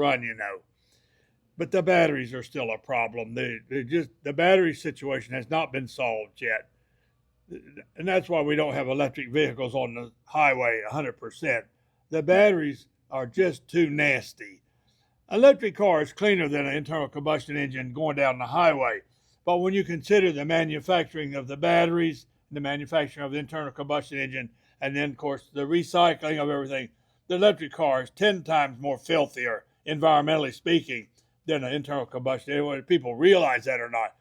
run, you know. But the batteries are still a problem. The battery situation has not been solved yet. And that's why we don't have electric vehicles on the highway 100%. The batteries are just too nasty. Electric car is cleaner than an internal combustion engine going down the highway. But when you consider the manufacturing of the batteries, the manufacturing of the internal combustion engine, and then, of course, the recycling of everything, the electric car is 10 times more filthier, environmentally speaking, than an internal combustion engine, whether people realize that or not.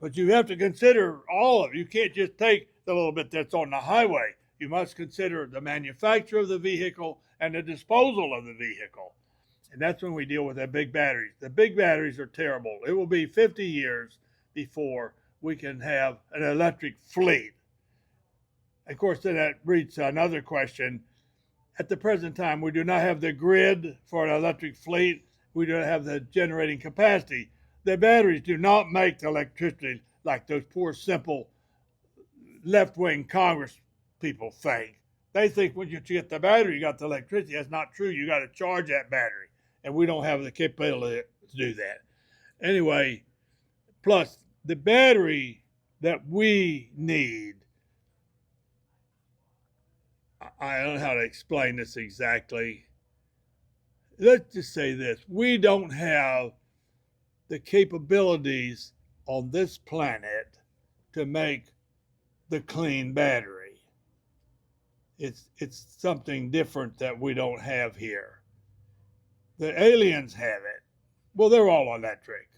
But you have to consider all of it. You can't just take the little bit that's on the highway. You must consider the manufacture of the vehicle and the disposal of the vehicle. And that's when we deal with the big batteries. The big batteries are terrible. It will be 50 years before we can have an electric fleet. Of course, then that breeds another question. At the present time, we do not have the grid for an electric fleet. We don't have the generating capacity. The batteries do not make the electricity like those poor, simple left-wing Congress people think. They think when you get the battery, you got the electricity. That's not true. You got to charge that battery. And we don't have the capability to do that. Anyway, plus the battery that we need, I don't know how to explain this exactly. Let's just say this. We don't have the capabilities on this planet to make the clean battery. It's something different that we don't have here. The aliens have it. Well, they're all electric.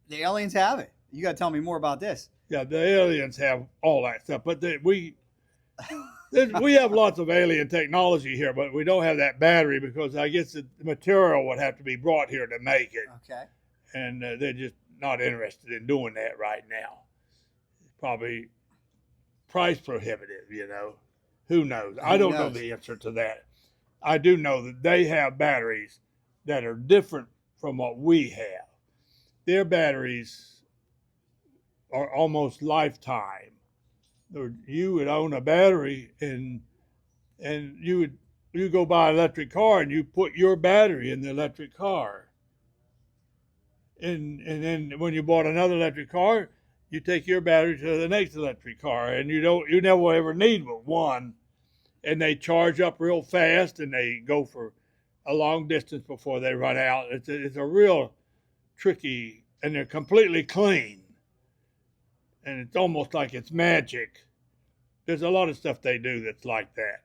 The aliens have it. You got to tell me more about this. Yeah, the aliens have all that stuff, but we have lots of alien technology here, but we don't have that battery because I guess the material would have to be brought here to make it. Okay. And they're just not interested in doing that right now. Probably price prohibitive, you know. Who knows? I don't know the answer to that. I do know that they have batteries that are different from what we have. Their batteries are almost lifetime. You would own a battery and you go buy an electric car and you put your battery in the electric car. And then when you bought another electric car, you take your battery to the next electric car, and you never ever need but one. And they charge up real fast, and they go for a long distance before they run out. It's a real tricky, and they're completely clean. And it's almost like it's magic. There's a lot of stuff they do that's like that.